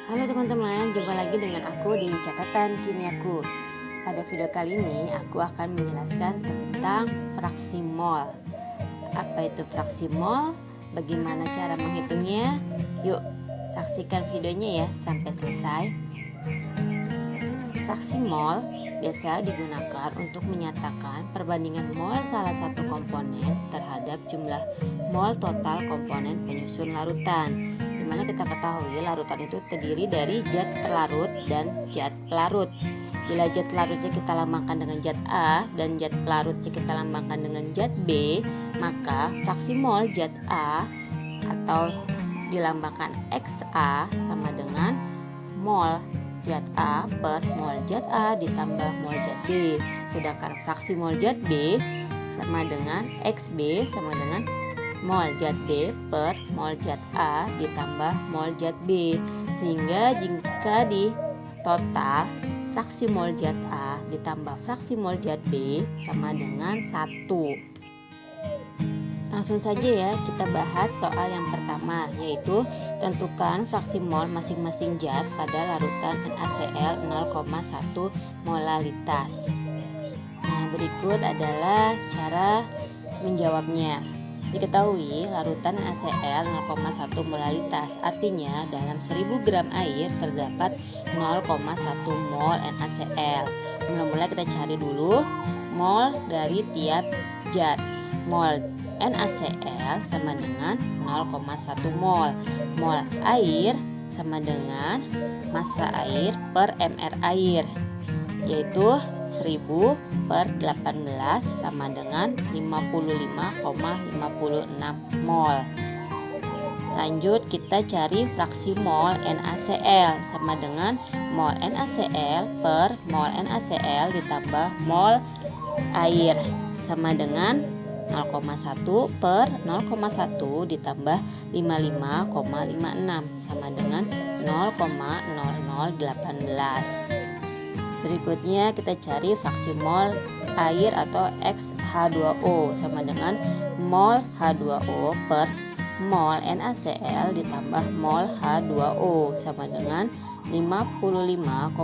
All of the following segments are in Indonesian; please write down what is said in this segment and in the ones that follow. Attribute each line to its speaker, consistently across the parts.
Speaker 1: Halo teman-teman, jumpa lagi dengan aku di catatan kimiaku. Pada video kali ini aku akan menjelaskan tentang fraksi mol. Apa itu fraksi mol? Bagaimana cara menghitungnya? Yuk, saksikan videonya ya sampai selesai. Fraksi mol biasa digunakan untuk menyatakan perbandingan mol salah satu komponen terhadap jumlah mol total komponen penyusun larutan. Dimana kita ketahui larutan itu terdiri dari zat terlarut dan zat pelarut. Bila zat larutnya kita lambangkan dengan zat A dan zat pelarutnya kita lambangkan dengan zat B, maka fraksi mol zat A atau dilambangkan XA sama dengan mol zat A per mol zat A ditambah mol zat B. Sedangkan fraksi mol zat B sama dengan XB sama dengan mol zat B per mol zat A ditambah mol zat B. Sehingga jika di total fraksi mol zat A ditambah fraksi mol zat B sama dengan 1. Langsung saja ya kita bahas soal yang pertama, yaitu tentukan fraksi mol masing-masing zat pada larutan NaCl 0,1 molalitas. Nah, berikut adalah cara menjawabnya. Diketahui larutan NaCl 0,1 molalitas, artinya dalam 1000 gram air terdapat 0,1 mol NaCl. Mula-mula kita cari dulu mol dari tiap zat. Mol NaCl sama dengan 0,1 mol. Mol air sama dengan massa air per mR air, yaitu 1000 per 18 sama dengan 55,56 mol. Lanjut kita cari fraksi mol NaCl sama dengan mol NaCl per mol NaCl ditambah mol air sama dengan 0,1 per 0,1 ditambah 55,56 sama dengan 0,0018. Berikutnya kita cari fraksi mol air atau XH2O sama dengan mol H2O per mol NaCl ditambah mol H2O sama dengan 55,56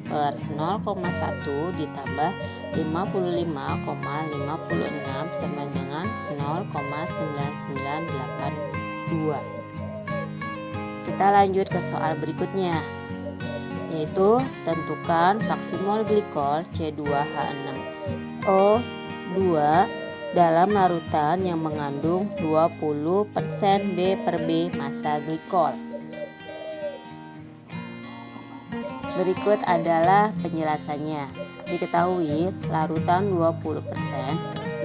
Speaker 1: per 0,1 ditambah 55,56 sama dengan 0,9982. Kita lanjut ke soal berikutnya, yaitu tentukan fraksi mol glikol C2H6O2 dalam larutan yang mengandung 20% B per B massa glikol. Berikut adalah penjelasannya. Diketahui larutan 20%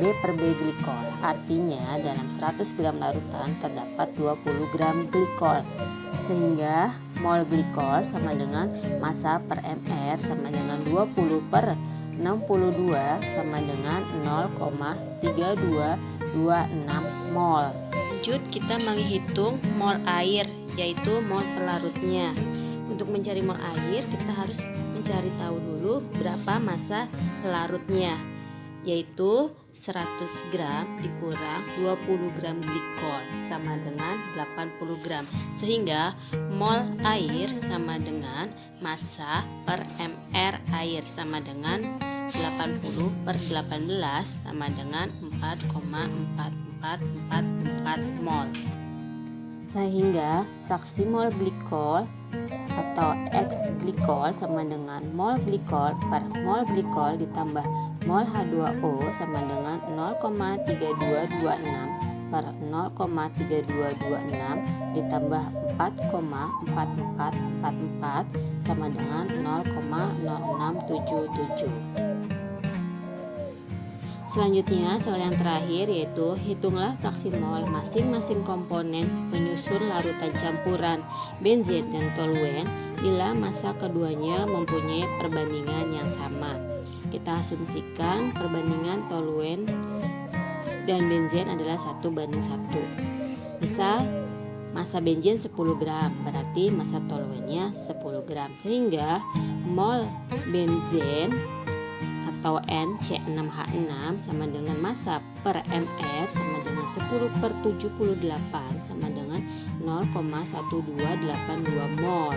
Speaker 1: B per B glikol, artinya dalam 100 gram larutan terdapat 20 gram glikol. Sehingga mol glikol sama dengan massa per mR sama dengan 20 per 62 sama dengan 0,3226 mol. Lanjut kita menghitung mol air, yaitu mol pelarutnya. Untuk mencari mol air kita harus mencari tahu dulu berapa massa pelarutnya, yaitu 100 gram dikurang 20 gram glikol sama dengan 80 gram. Sehingga mol air sama dengan massa per mR air sama dengan 80 per 18 sama dengan 4,4444 mol. Sehingga fraksi mol glikol atau X glikol sama dengan mol glikol per mol glikol ditambah mol H2O sama dengan 0,3226 per 0,3226 ditambah 4,4444 sama dengan 0,0677. Selanjutnya soal yang terakhir, yaitu hitunglah fraksi mol masing-masing komponen penyusun larutan campuran benzen dan toluen bila massa keduanya mempunyai perbandingan yang sama. Kita asumsikan perbandingan toluen dan benzen adalah 1:1. Misal massa benzen 10 gram, berarti massa toluennya 10 gram. Sehingga mol benzen atau NC6H6 sama dengan massa per mR sama dengan 10/78 sama dengan 0,1282 mol.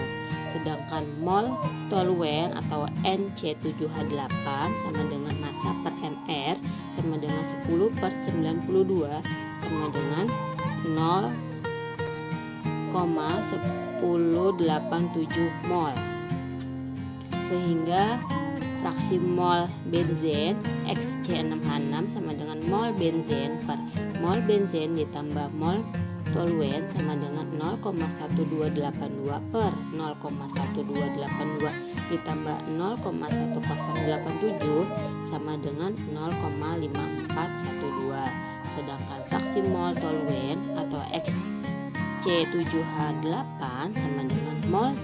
Speaker 1: Sedangkan mol toluen atau NC7H8 sama dengan massa per mR sama dengan 10/92 sama dengan 0,1087 mol. Sehingga fraksi mol benzen XC6H6 sama dengan mol benzen per mol benzen ditambah mol toluen sama dengan 0,1282 per 0,1282 ditambah 0,1087 sama dengan 0,5412. Sedangkan fraksi mol toluen atau XC7H8 sama dengan mol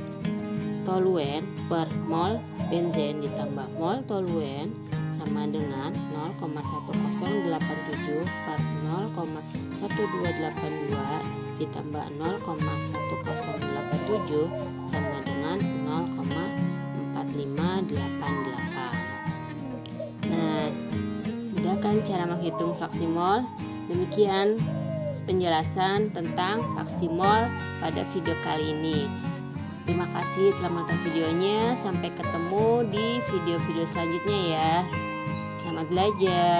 Speaker 1: toluen per mol benzen ditambah mol toluen sama dengan 0,1087 per 0,1282 ditambah 0,1087 sama dengan 0,4588. Nah, mudah kan cara menghitung fraksi mol? Demikian penjelasan tentang fraksi mol pada video kali ini. Terima kasih telah menonton videonya. Sampai ketemu di video-video selanjutnya ya. Selamat belajar.